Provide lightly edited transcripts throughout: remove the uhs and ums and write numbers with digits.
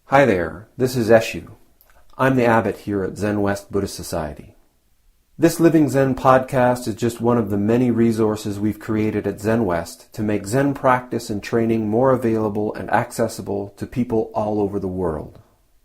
Hi there, this is Eshu. I'm the abbot here at Zenwest Buddhist Society. This Living Zen-podcast is just one of the many resources we've created at Zenwest to make Zen practice and training more available and accessible to people all over the world.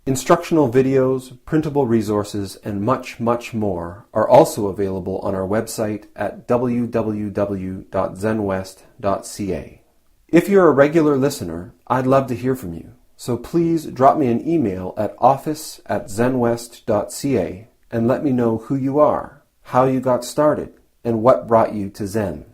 Instructional videos, printable resources, and much, much more are also available on our website at www.zenwest.ca. If you're a regular listener, I'd love to hear from you. So please drop me an email at office@zenwest.ca and let me know who you are, how you got started, and what brought you to Zen.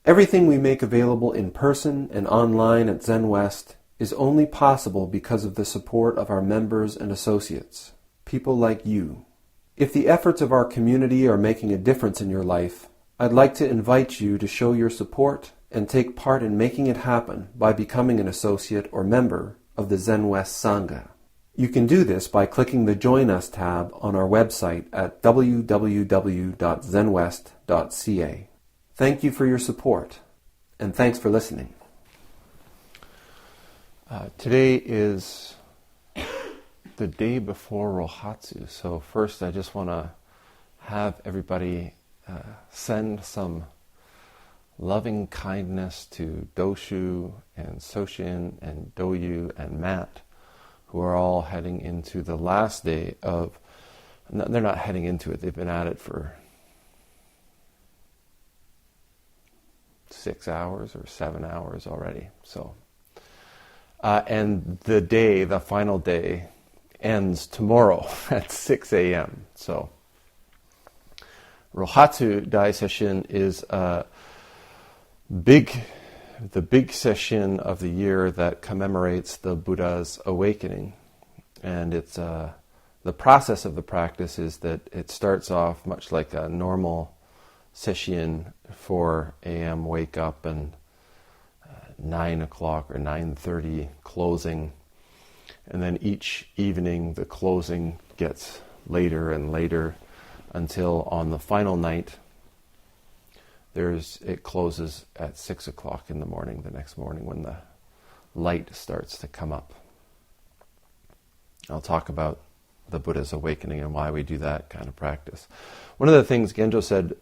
Everything we make available in person and online at Zenwest is only possible because of the support of our members and associates, people like you. If the efforts of our community are making a difference in your life, I'd like to invite you to show your support and take part in making it happen by becoming an associate or member of the Zenwest Sangha. You can do this by clicking the Join Us tab on our website at www.zenwest.ca. Thank you for your support, and thanks for listening. Today is the day before Rohatsu, so first I just want to have everybody send some loving kindness to Doshu and Sesshin and Doyu and Matt, who are all heading into the last day of, they're not heading into it, they've been at it for 6 hours or 7 hours already. So, and the final day, ends tomorrow at 6 a.m. So, Rohatsu Dai Sesshin is the big session of the year that commemorates the Buddha's awakening. And it's the process of the practice is that it starts off much like a normal session, 4 a.m. wake up and 9 o'clock or 9:30 closing. And then each evening the closing gets later and later until on the final night it closes at 6 o'clock in the morning, the next morning when the light starts to come up. I'll talk about the Buddha's awakening and why we do that kind of practice. One of the things Genjo said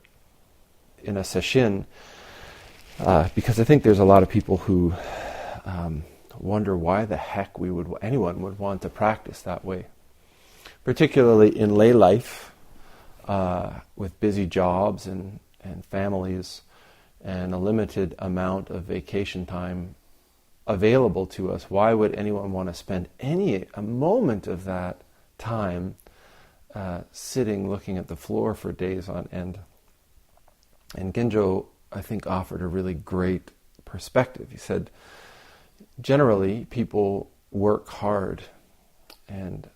in a sesshin, because I think there's a lot of people who wonder why the heck anyone would want to practice that way, particularly in lay life, with busy jobs and families and a limited amount of vacation time available to us. Why would anyone want to spend a moment of that time sitting looking at the floor for days on end? And Genjo, I think, offered a really great perspective. He said, generally, people work hard and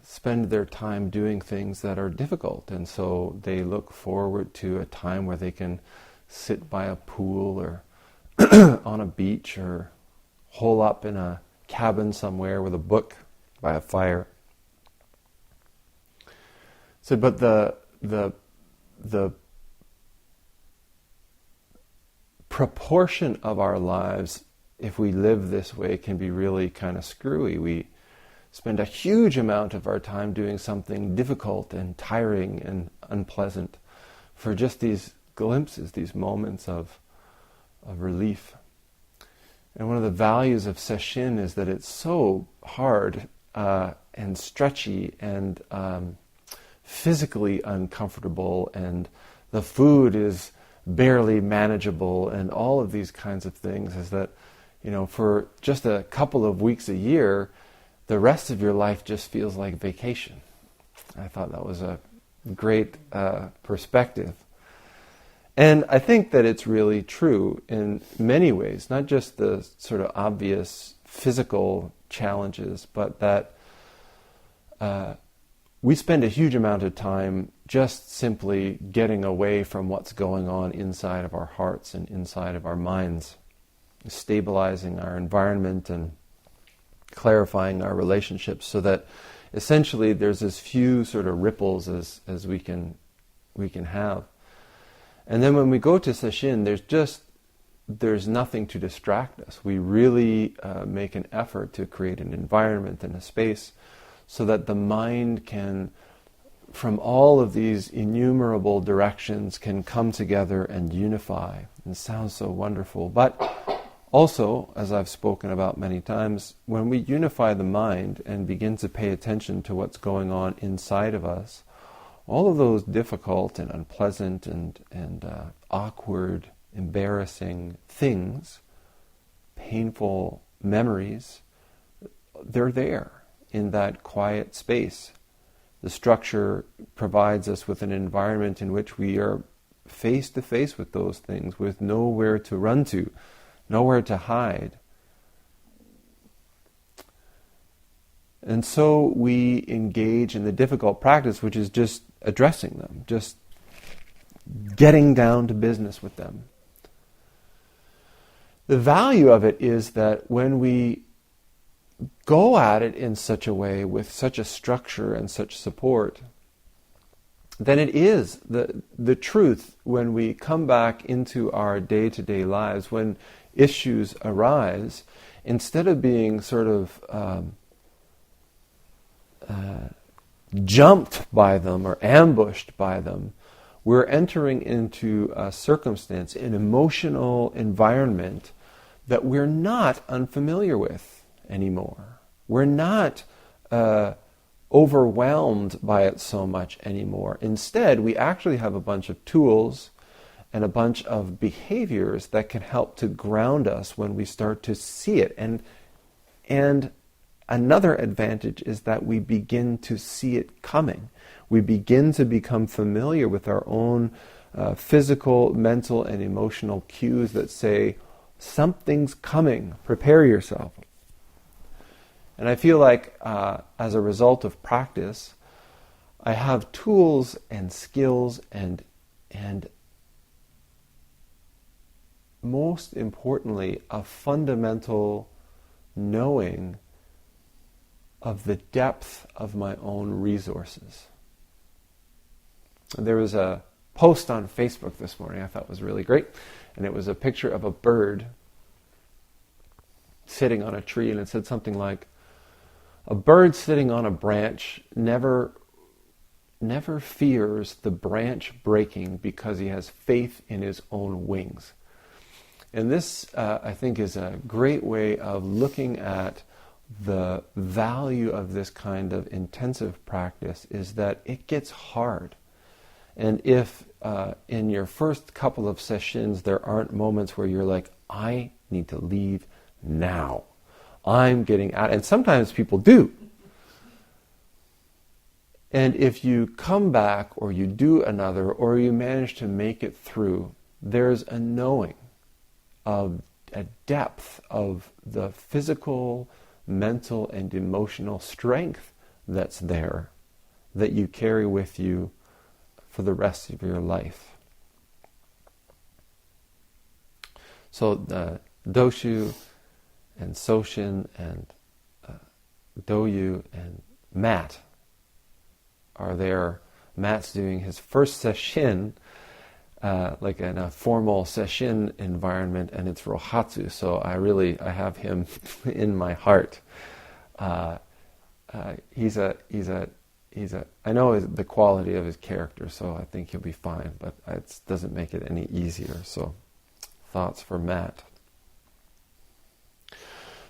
spend their time doing things that are difficult, and so they look forward to a time where they can sit by a pool or on a beach or hole up in a cabin somewhere with a book by a fire. So, but the proportion of our lives, if we live this way, can be really kind of screwy. We spend a huge amount of our time doing something difficult and tiring and unpleasant for just these glimpses, these moments of relief. And one of the values of Sesshin is that it's so hard and stretchy and physically uncomfortable, and the food is barely manageable, and all of these kinds of things, is that, for just a couple of weeks a year, the rest of your life just feels like vacation. I thought that was a great perspective. And I think that it's really true in many ways, not just the sort of obvious physical challenges, but that we spend a huge amount of time just simply getting away from what's going on inside of our hearts and inside of our minds, stabilizing our environment and clarifying our relationships, so that essentially there's as few sort of ripples as we can have. And then when we go to Sesshin, there's just there's nothing to distract us. We really make an effort to create an environment and a space so that the mind can, from all of these innumerable directions, can come together and unify. It sounds so wonderful. But also, as I've spoken about many times, when we unify the mind and begin to pay attention to what's going on inside of us, all of those difficult and unpleasant and awkward, embarrassing things, painful memories, they're there in that quiet space. The structure provides us with an environment in which we are face to face with those things, with nowhere to run to, nowhere to hide. And so we engage in the difficult practice, which is just addressing them, just getting down to business with them. The value of it is that when we go at it in such a way, with such a structure and such support, then it is the truth when we come back into our day-to-day lives, when issues arise, instead of being sort of jumped by them or ambushed by them, we're entering into a circumstance, an emotional environment that we're not unfamiliar with anymore. We're not overwhelmed by it so much anymore. Instead, we actually have a bunch of tools and a bunch of behaviors that can help to ground us when we start to see it. And another advantage is that we begin to see it coming. We begin to become familiar with our own physical, mental, and emotional cues that say, something's coming, prepare yourself. And I feel like as a result of practice, I have tools and skills and most importantly, a fundamental knowing of the depth of my own resources. There was a post on Facebook this morning I thought was really great, and it was a picture of a bird sitting on a tree, and it said something like, a bird sitting on a branch never fears the branch breaking because he has faith in his own wings. And this, I think, is a great way of looking at the value of this kind of intensive practice, is that it gets hard. And if in your first couple of sessions there aren't moments where you're like, I need to leave now, I'm getting out, and sometimes people do. And if you come back, or you do another, or you manage to make it through, there's a knowing of a depth of the physical, mental, and emotional strength that's there, that you carry with you for the rest of your life. So Doshu and Sesshin and Doyu and Matt are there. Matt's doing his first Sesshin, like in a formal Sesshin environment, and it's Rohatsu. So I have him in my heart. He's a. I know the quality of his character, so I think he'll be fine. But it doesn't make it any easier. So, thoughts for Matt.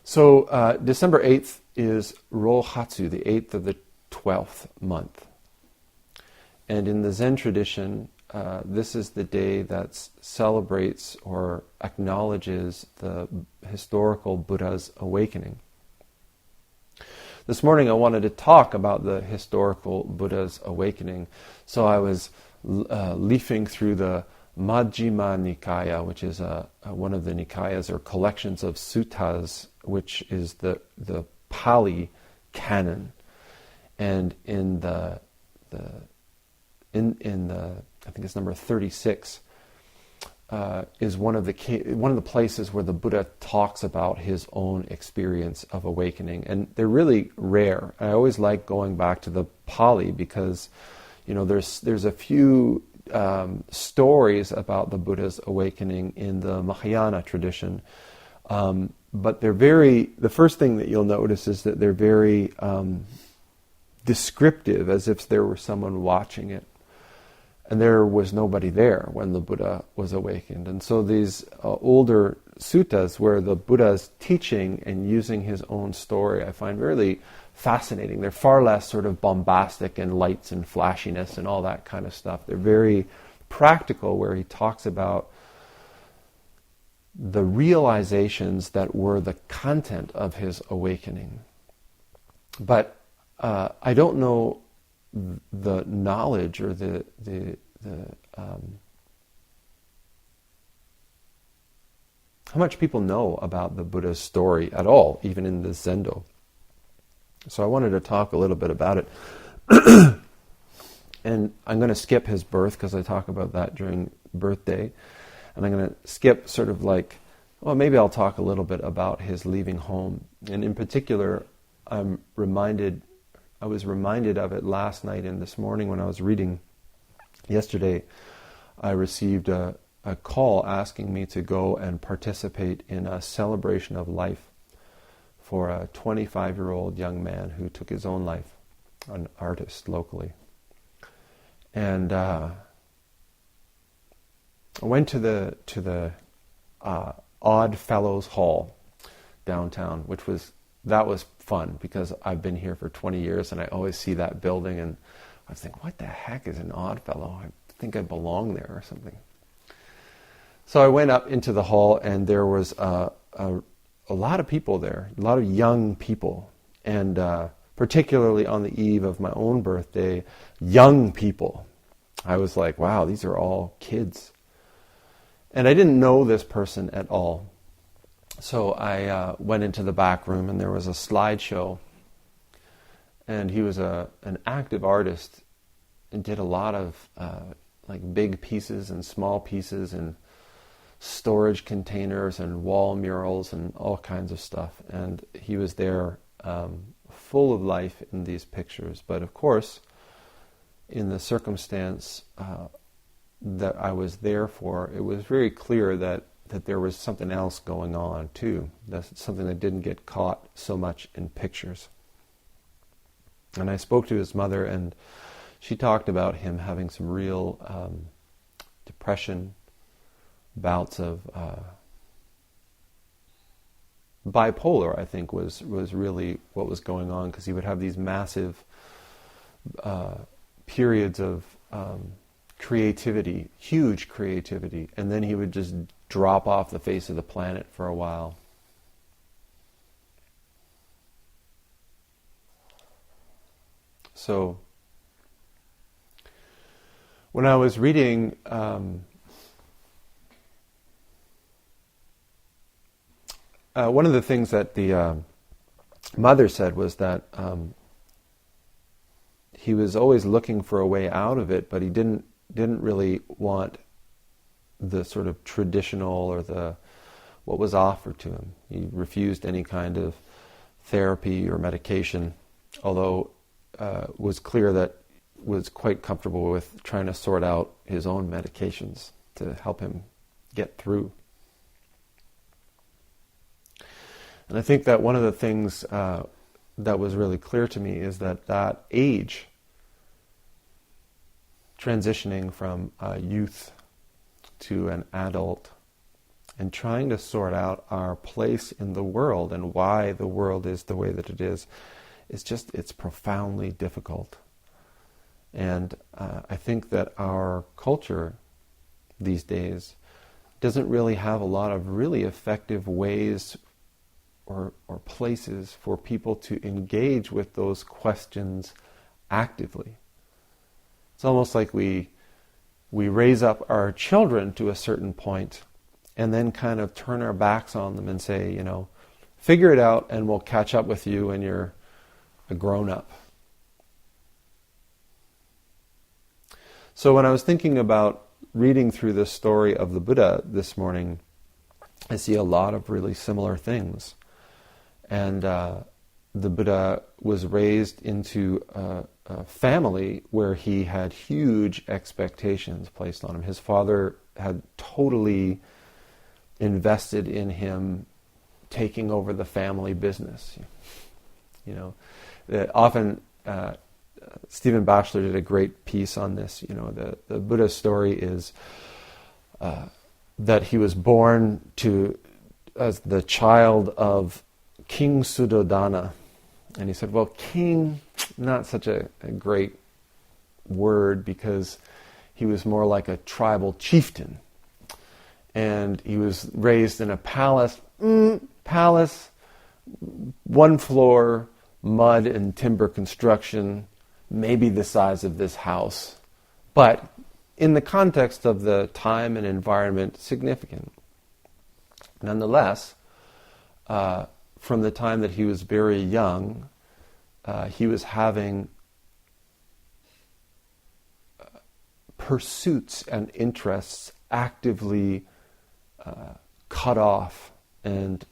So December 8th is Rohatsu, the 8th of the 12th month. And in the Zen tradition, this is the day that celebrates or acknowledges the historical Buddha's awakening. This morning I wanted to talk about the historical Buddha's awakening. So I was leafing through the Majjhima Nikaya, which is one of the Nikayas or collections of suttas, which is the Pali canon. And in the I think it's number 36, is one of the places where the Buddha talks about his own experience of awakening, and they're really rare. I always like going back to the Pali because, there's a few stories about the Buddha's awakening in the Mahayana tradition. But the first thing that you'll notice is that they're very descriptive, as if there were someone watching it. And there was nobody there when the Buddha was awakened. And so these older suttas where the Buddha is teaching and using his own story, I find really fascinating. They're far less sort of bombastic and lights and flashiness and all that kind of stuff. They're very practical, where he talks about the realizations that were the content of his awakening. But I don't know the knowledge or the how much people know about the Buddha's story at all, even in the Zendo. So I wanted to talk a little bit about it. And I'm going to skip his birth, because I talk about that during birthday. And I'm going to skip sort of like, well, maybe I'll talk a little bit about his leaving home. And in particular, I was reminded of it last night and this morning when I was reading. Yesterday, I received a call asking me to go and participate in a celebration of life for a 25-year-old young man who took his own life, an artist locally. And I went to the Odd Fellows Hall downtown, that was fun, because I've been here for 20 years and I always see that building, and I was thinking, what the heck is an Odd Fellow? I think I belong there or something. So I went up into the hall, and there was a lot of people there, a lot of young people, and particularly on the eve of my own birthday, young people. I was like, wow, these are all kids. And I didn't know this person at all. So I went into the back room, and there was a slideshow. And he was an active artist and did a lot of like big pieces and small pieces and storage containers and wall murals and all kinds of stuff. And he was there full of life in these pictures. But of course, in the circumstance that I was there for, it was very clear that there was something else going on too. That's something that didn't get caught so much in pictures. And I spoke to his mother, and she talked about him having some real depression, bouts of bipolar, I think, was really what was going on, because he would have these massive periods of creativity, huge creativity, and then he would just drop off the face of the planet for a while. So when I was reading one of the things that the mother said was that he was always looking for a way out of it, but he didn't really want the sort of traditional or what was offered to him. He refused any kind of therapy or medication, although was clear that was quite comfortable with trying to sort out his own medications to help him get through. And I think that one of the things that was really clear to me is that age, transitioning from youth to an adult, and trying to sort out our place in the world and why the world is the way that it is, it's profoundly difficult. And I think that our culture these days doesn't really have a lot of really effective ways or places for people to engage with those questions actively. It's almost like we raise up our children to a certain point and then kind of turn our backs on them and say, figure it out and we'll catch up with you when you're a grown-up. So when I was thinking about reading through the story of the Buddha this morning, I see a lot of really similar things. And the Buddha was raised into family where he had huge expectations placed on him. His father had totally invested in him taking over the family business. Often Stephen Batchelor did a great piece on this. The Buddha's story is that he was born as the child of King Suddhodana. And he said, well, king, not such a great word, because he was more like a tribal chieftain. And he was raised in a palace, one floor, mud and timber construction, maybe the size of this house. But in the context of the time and environment, significant. Nonetheless, from the time that he was very young, he was having pursuits and interests actively cut off and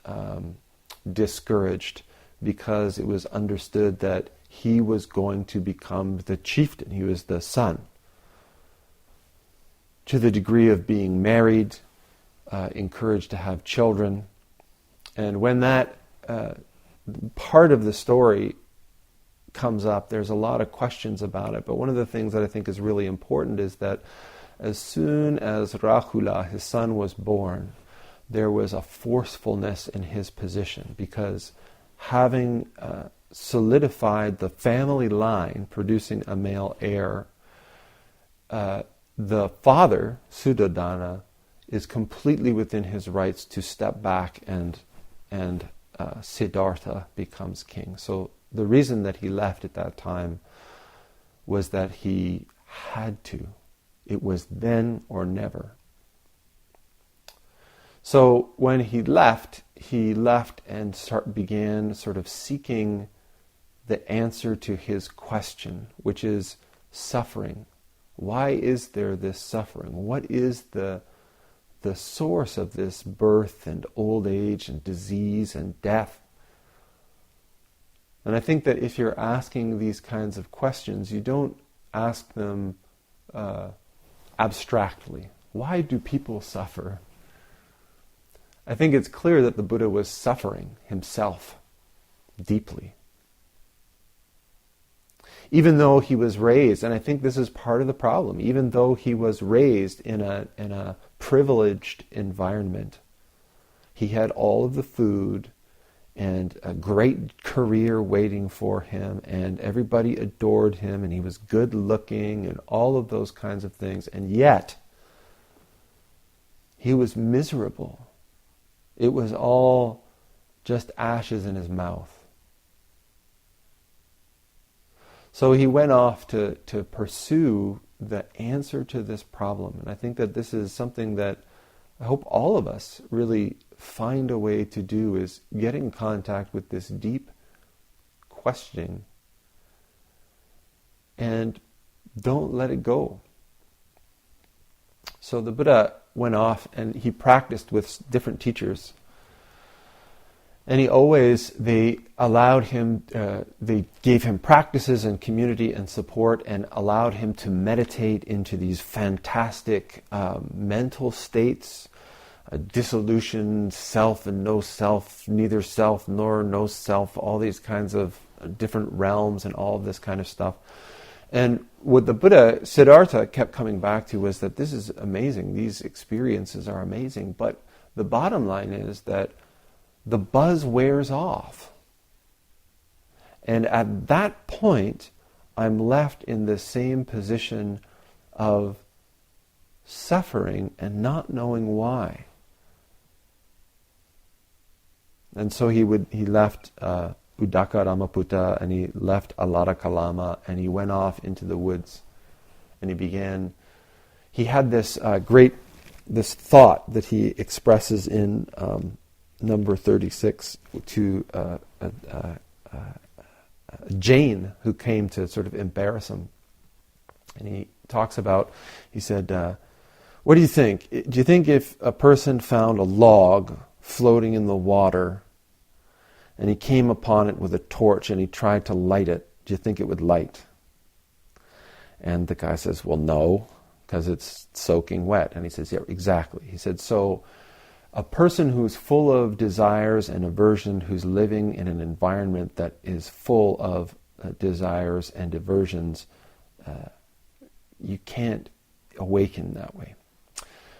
discouraged, because it was understood that he was going to become the chieftain. He was the son. To the degree of being married, encouraged to have children. And when that part of the story comes up, there's a lot of questions about it. But one of the things that I think is really important is that as soon as Rahula, his son, was born, there was a forcefulness in his position, because having solidified the family line producing a male heir, the father, Suddhodana, is completely within his rights to step back and Siddhartha becomes king. So the reason that he left at that time was that he had to. It was then or never. So when he left and began sort of seeking the answer to his question, which is suffering. Why is there this suffering? What is the source of this birth and old age and disease and death? And I think that if you're asking these kinds of questions, you don't ask them abstractly. Why do people suffer? I think it's clear that the Buddha was suffering himself deeply. Even though he was raised, and I think this is part of the problem, even though he was raised in a privileged environment, he had all of the food and a great career waiting for him, and everybody adored him, and he was good looking and all of those kinds of things, and yet he was miserable. It was all just ashes in his mouth. So he went off to pursue the answer to this problem. And I think that this is something that I hope all of us really find a way to do, is get in contact with this deep questioning and don't let it go. So the Buddha went off and he practiced with different teachers. And they allowed him, they gave him practices and community and support, and allowed him to meditate into these fantastic mental states, dissolution, self and no self, neither self nor no self, all these kinds of different realms and all of this kind of stuff. And what the Buddha, Siddhartha, kept coming back to was that this is amazing, these experiences are amazing, but the bottom line is that the buzz wears off. And at that point, I'm left in the same position of suffering and not knowing why. And so he left Uddaka Ramaputta, and he left Alara Kalama, and he went off into the woods, and he had this this thought that he expresses in number 36 to a Jain who came to sort of embarrass him. And he talks about, he said, what do you think? Do you think if a person found a log floating in the water and he came upon it with a torch and he tried to light it, do you think it would light? And the guy says, well, no, because it's soaking wet. And he says, yeah, exactly. He said, so a person who's full of desires and aversion, who's living in an environment that is full of desires and aversions, you can't awaken that way.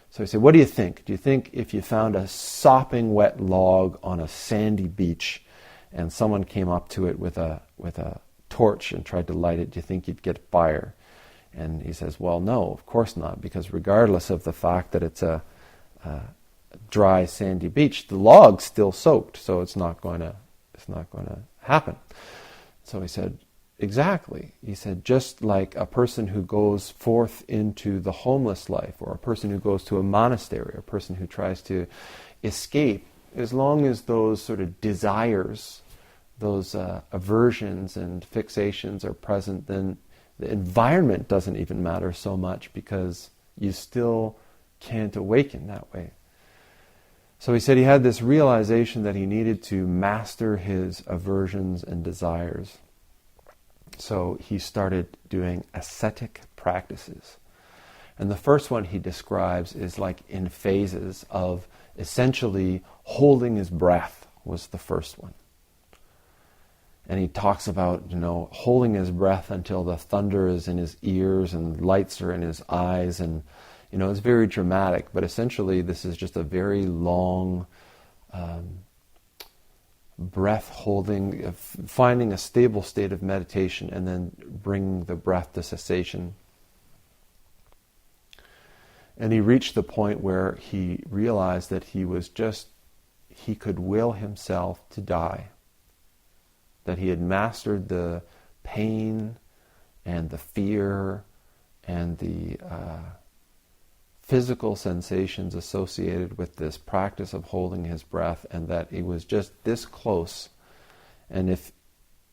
So he said, what do you think? Do you think if you found a sopping wet log on a sandy beach and someone came up to it with a torch and tried to light it, do you think you'd get fire? And he says, well, no, of course not, because regardless of the fact that it's a dry, sandy beach, the log's still soaked, so it's not going to happen. So he said, exactly. He said, just like a person who goes forth into the homeless life, or a person who goes to a monastery, or a person who tries to escape, as long as those sort of desires, those aversions and fixations are present, then the environment doesn't even matter so much, because you still can't awaken that way. So he said he had this realization that he needed to master his aversions and desires. So he started doing ascetic practices. And the first one he describes is like in phases of essentially holding his breath was the first one. And he talks about, holding his breath until the thunder is in his ears and lights are in his eyes. And, it's very dramatic. But essentially, this is just a very long breath holding, finding a stable state of meditation and then bringing the breath to cessation. And he reached the point where he realized that he could will himself to die. That he had mastered the pain and the fear and the physical sensations associated with this practice of holding his breath, and that he was just this close. And if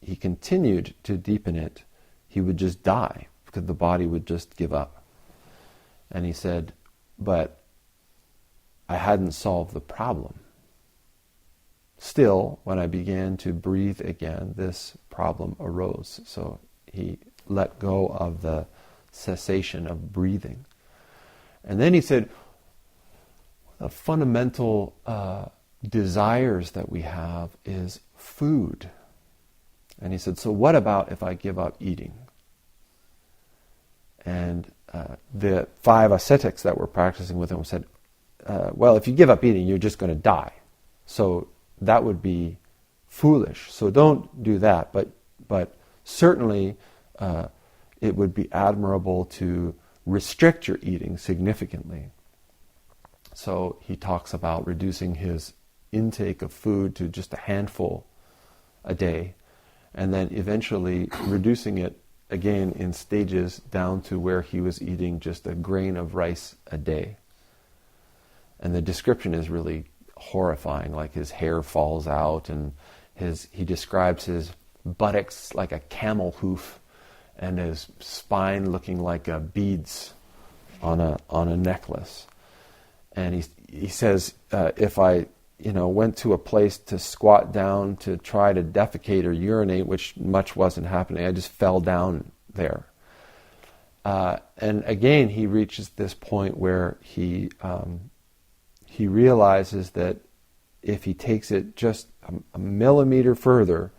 he continued to deepen it, he would just die, because the body would just give up. And he said, but I hadn't solved the problem. Still, when I began to breathe again, this problem arose. So he let go of the cessation of breathing. And then he said, the fundamental desires that we have is food. And he said, so what about if I give up eating? And the 5 ascetics that were practicing with him said, well, if you give up eating, you're just going to die. So that would be foolish. So don't do that. But certainly it would be admirable to restrict your eating significantly. So he talks about reducing his intake of food to just a handful a day, and then eventually reducing it again in stages down to where he was eating just a grain of rice a day. And the description is really horrifying, like his hair falls out, and he describes his buttocks like a camel hoof, and his spine looking like beads on a necklace. And he says, if I went to a place to squat down to try to defecate or urinate, which much wasn't happening, I just fell down there. And again, he reaches this point where he realizes that if he takes it just a millimeter further,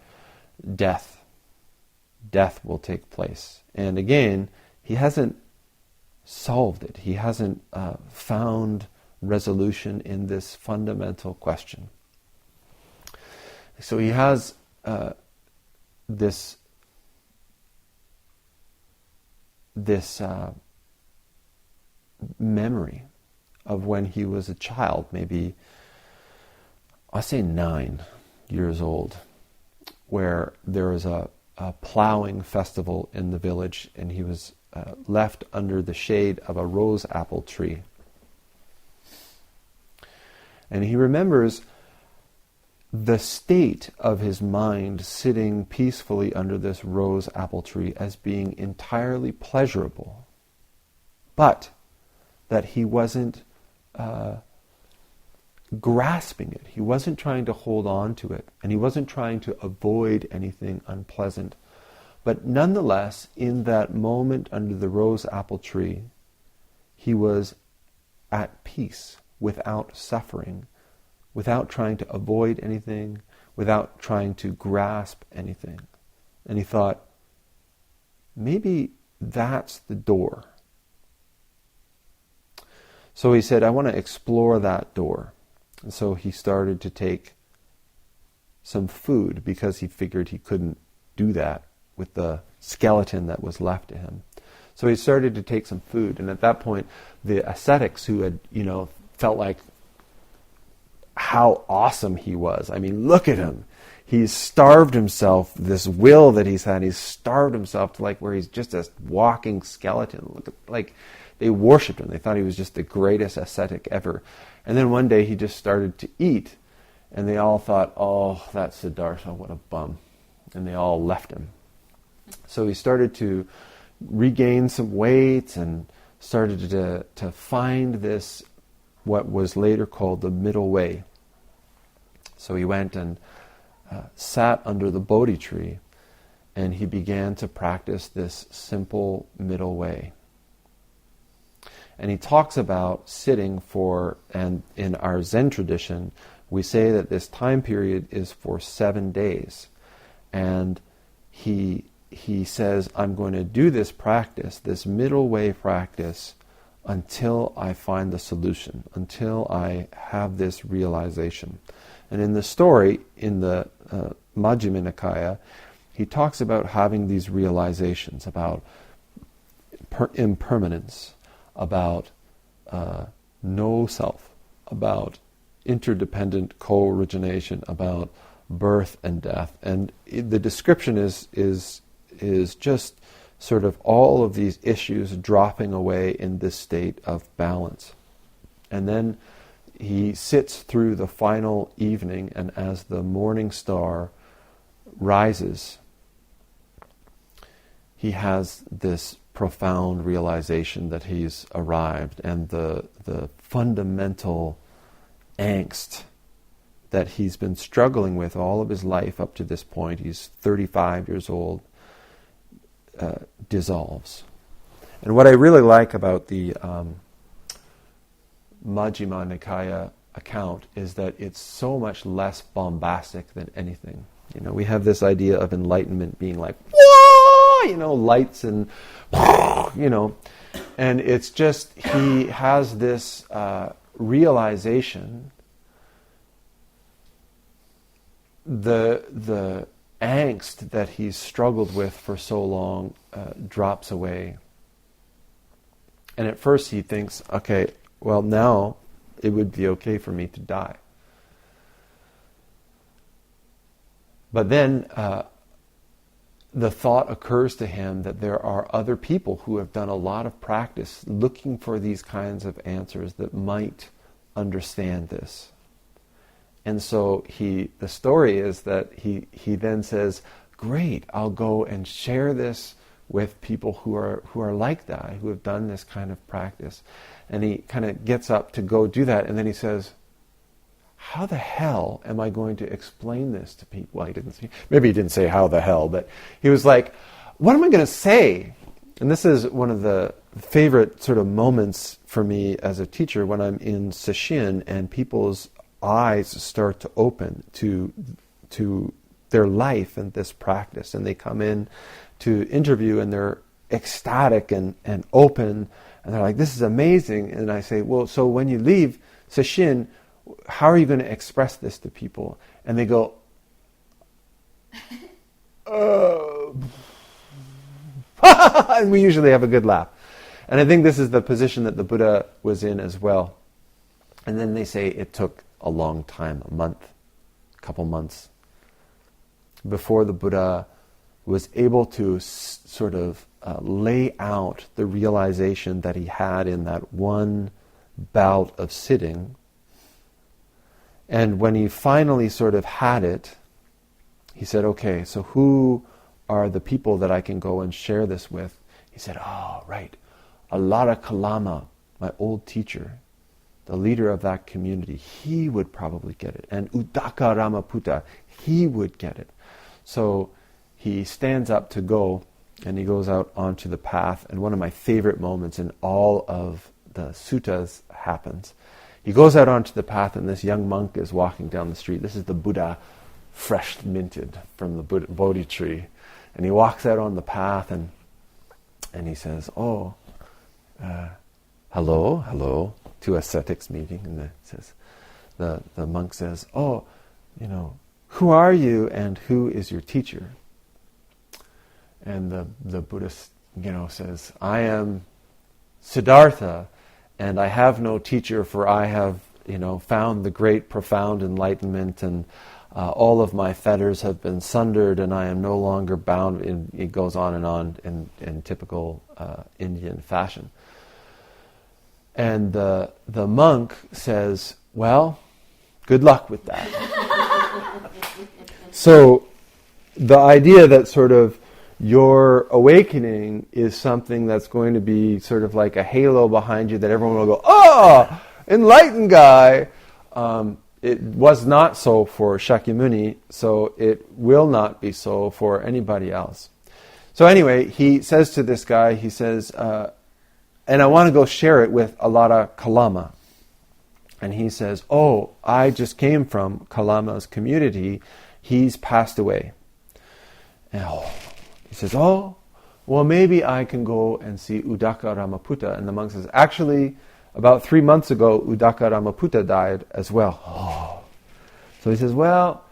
death will take place. And again, he hasn't solved it. He hasn't found resolution in this fundamental question. So he has this memory of when he was a child, maybe I say 9 years old, where there was a plowing festival in the village, and he was left under the shade of a rose apple tree. And he remembers the state of his mind sitting peacefully under this rose apple tree as being entirely pleasurable, but that he wasn't grasping it. He wasn't trying to hold on to it, and he wasn't trying to avoid anything unpleasant, But nonetheless, in that moment under the rose apple tree, he was at peace, without suffering, without trying to avoid anything, without trying to grasp anything. And he thought, maybe that's the door. So he said, I want to explore that door. And so he started to take some food, because he figured he couldn't do that with the skeleton that was left to him. So he started to take some food, and at that point, the ascetics who had, felt like how awesome he was. I mean, look at him. He's starved himself, this will that he's had, he's starved himself to where he's just a walking skeleton. Look at, they worshipped him. They thought he was just the greatest ascetic ever. And then one day he just started to eat, and they all thought, oh, that Siddhartha, what a bum. And they all left him. So he started to regain some weight and started to find this, what was later called the middle way. So he went and sat under the Bodhi tree, and he began to practice this simple middle way. And he talks about sitting for, and in our Zen tradition, we say that this time period is for 7 days. And he says, I'm going to do this practice, this middle way practice, until I find the solution, until I have this realization. And in the story, in the Majjhima Nikaya, he talks about having these realizations about impermanence, about no self, about interdependent co-origination, about birth and death. And the description is just sort of all of these issues dropping away in this state of balance. And then he sits through the final evening, and as the morning star rises, he has this profound realization that he's arrived, and the fundamental angst that he's been struggling with all of his life up to this point, he's 35 years old, dissolves. And what I really like about the Majjhima Nikaya account is that it's so much less bombastic than anything. We have this idea of enlightenment being like, whoa, lights and, and it's just, he has this realization, the angst that he's struggled with for so long drops away. And at first he thinks, okay, well, now it would be okay for me to die. But then the thought occurs to him that there are other people who have done a lot of practice looking for these kinds of answers that might understand this. And so the story is that he then says, great, I'll go and share this with people who are like that, who have done this kind of practice. And he kind of gets up to go do that, and then he says, how the hell am I going to explain this to people? Well, maybe he didn't say how the hell, but he was like, what am I going to say? And this is one of the favorite sort of moments for me as a teacher, when I'm in Sesshin and people's eyes start to open to their life and this practice, and they come in to interview and they're ecstatic and open, and they're like, this is amazing. And I say, well, so when you leave Sesshin, how are you going to express this to people? And they go, and we usually have a good laugh. And I think this is the position that the Buddha was in as well. And then they say it took a long time, a couple months, before the Buddha was able to sort of lay out the realization that he had in that one bout of sitting. And when he finally sort of had it, he said, okay, so who are the people that I can go and share this with? He said, oh, right, Alara Kalama, my old teacher, the leader of that community, he would probably get it. And Uddaka Ramaputta, he would get it. So he stands up to go, and he goes out onto the path. And one of my favorite moments in all of the suttas happens. He goes out onto the path, and this young monk is walking down the street. This is the Buddha, fresh minted from the Bodhi tree. And he walks out on the path, and he says, hello, to ascetics meeting. And the monk says, who are you and who is your teacher? And the Buddhist, says, I am Siddhartha, and I have no teacher, for I have, found the great profound enlightenment, and all of my fetters have been sundered, and I am no longer bound. It goes on in typical Indian fashion. And the monk says, well, good luck with that. So the idea that sort of your awakening is something that's going to be sort of like a halo behind you that everyone will go, oh, enlightened guy. It was not so for Shakyamuni, so it will not be so for anybody else. So anyway, he says to this guy, he says, and I want to go share it with Alara Kalama. And he says, I just came from Kalama's community. He's passed away. And, he says, well, maybe I can go and see Udaka Ramaputta. And the monk says, actually, about 3 months ago, Udaka Ramaputta died as well. So he says, well,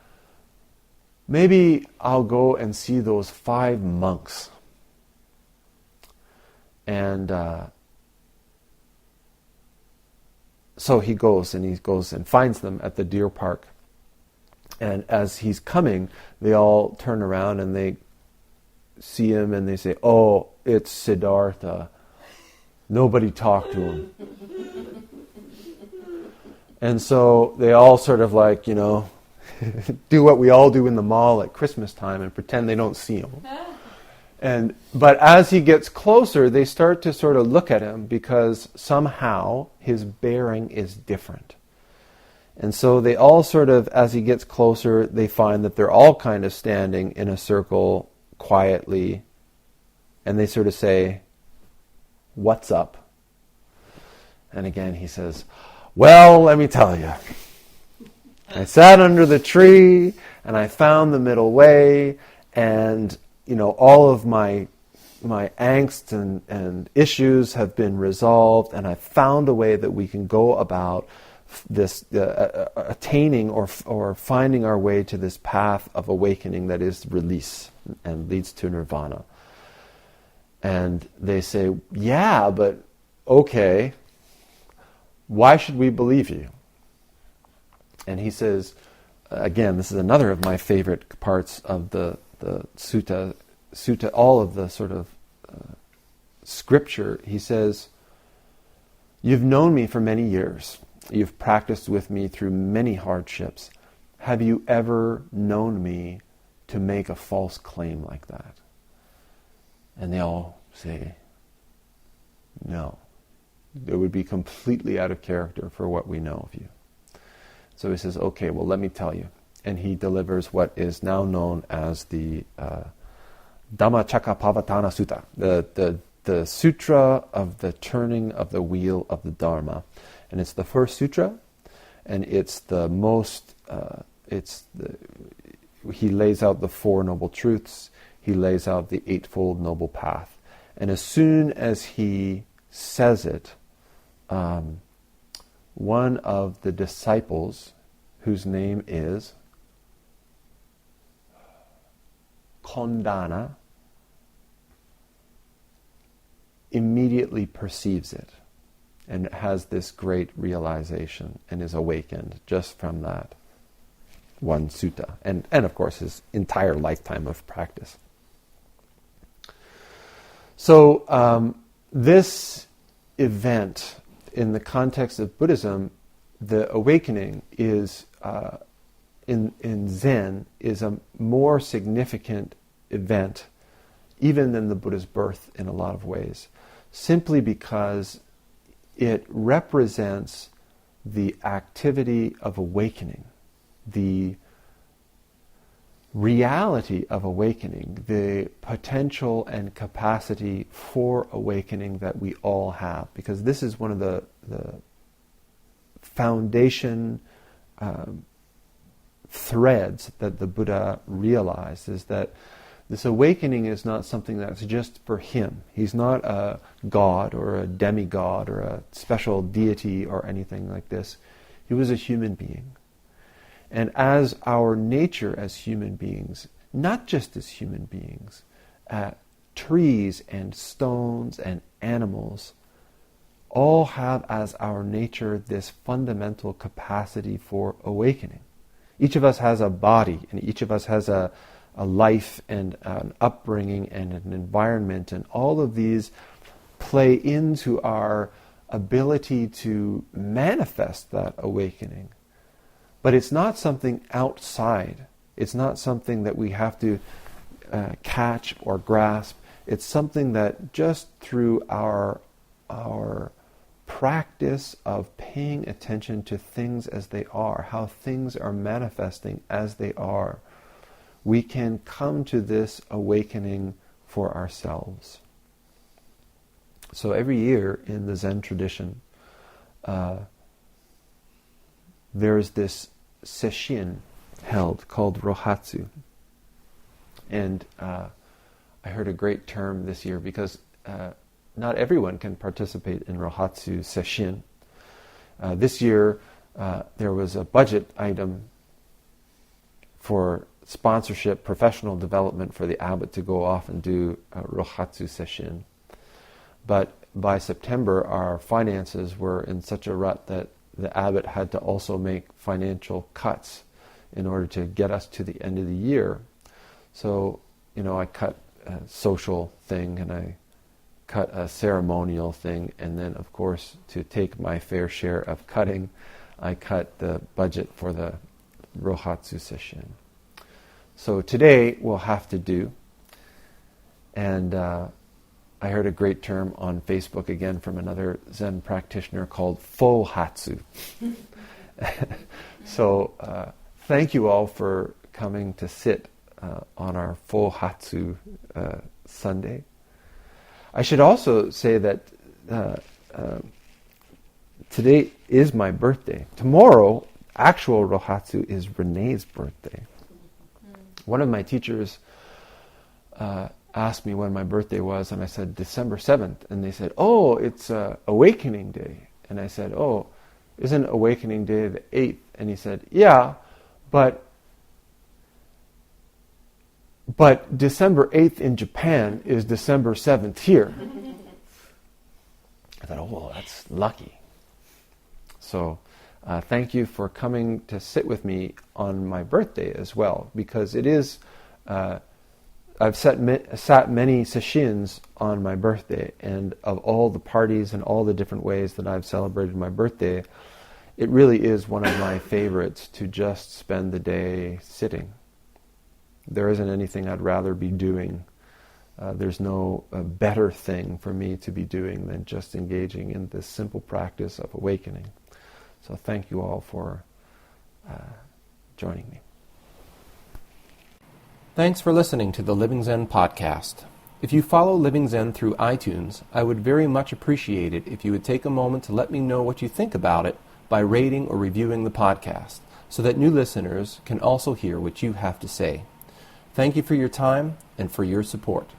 maybe I'll go and see those 5 monks. And so he goes and finds them at the deer park. And as he's coming, they all turn around and they see him and they say, it's Siddhartha. Nobody talked to him. And so they all sort of like, do what we all do in the mall at Christmas time and pretend they don't see him. But as he gets closer, they start to sort of look at him because somehow his bearing is different. And so they all sort of, as he gets closer, they find that they're all kind of standing in a circle quietly, and they sort of say, what's up? And again he says, well, let me tell you. I sat under the tree and I found the middle way, and all of my angst and issues have been resolved, and I found a way that we can go about this attaining or finding our way to this path of awakening that is release and leads to nirvana. And they say, yeah, but okay, why should we believe you? And he says, again, this is another of my favorite parts of the sutta, all of the sort of scripture. He says, you've known me for many years. You've practiced with me through many hardships. Have you ever known me to make a false claim like that? And they all say, no. It would be completely out of character for what we know of you. So he says, okay, well, let me tell you. And he delivers what is now known as the Dhammacakkappavattana Sutta, the sutra of the turning of the wheel of the Dharma. And it's the first sutra, and it's the most, he lays out the 4 noble truths, he lays out the 8-fold noble path. And as soon as he says it, one of the disciples, whose name is Kondana, immediately perceives it and has this great realization and is awakened just from that one sutta. And of course his entire lifetime of practice. So this event, in the context of Buddhism, the awakening is, in Zen, is a more significant event even than the Buddha's birth in a lot of ways, simply because it represents the activity of awakening, the reality of awakening, the potential and capacity for awakening that we all have. Because this is one of the foundation threads that the Buddha realized, is that this awakening is not something that's just for him. He's not a god or a demigod or a special deity or anything like this. He was a human being. And as our nature as human beings, not just as human beings, trees and stones and animals all have as our nature this fundamental capacity for awakening. Each of us has a body, and each of us has a life and an upbringing and an environment, and all of these play into our ability to manifest that awakening. But it's not something outside. It's not something that we have to catch or grasp. It's something that just through our practice of paying attention to things as they are, how things are manifesting as they are, we can come to this awakening for ourselves. So every year in the Zen tradition, there's this Sesshin held called Rohatsu. And I heard a great term this year, because not everyone can participate in Rohatsu Sesshin. This year there was a budget item for sponsorship, professional development for the abbot to go off and do Rohatsu Sesshin. But by September, our finances were in such a rut that the abbot had to also make financial cuts in order to get us to the end of the year. So, I cut a social thing, and I cut a ceremonial thing, and then, of course, to take my fair share of cutting, I cut the budget for the Rohatsu Sesshin. So today we'll have to do, and I heard a great term on Facebook again from another Zen practitioner called Rohatsu. So thank you all for coming to sit on our Rohatsu Sunday. I should also say that today is my birthday. Tomorrow, actual Rohatsu is Renee's birthday. One of my teachers asked me when my birthday was, and I said December 7th, and they said, oh, it's Awakening Day. And I said, oh, isn't Awakening Day the 8th? And he said, yeah, but December 8th in Japan is December 7th here. I thought, oh, that's lucky. So thank you for coming to sit with me on my birthday as well, because it is, I've sat many seshins on my birthday, and of all the parties and all the different ways that I've celebrated my birthday, it really is one of my favorites to just spend the day sitting. There isn't anything I'd rather be doing. There's no better thing for me to be doing than just engaging in this simple practice of awakening. So thank you all for joining me. Thanks for listening to the Living Zen podcast. If you follow Living Zen through iTunes, I would very much appreciate it if you would take a moment to let me know what you think about it by rating or reviewing the podcast, so that new listeners can also hear what you have to say. Thank you for your time and for your support.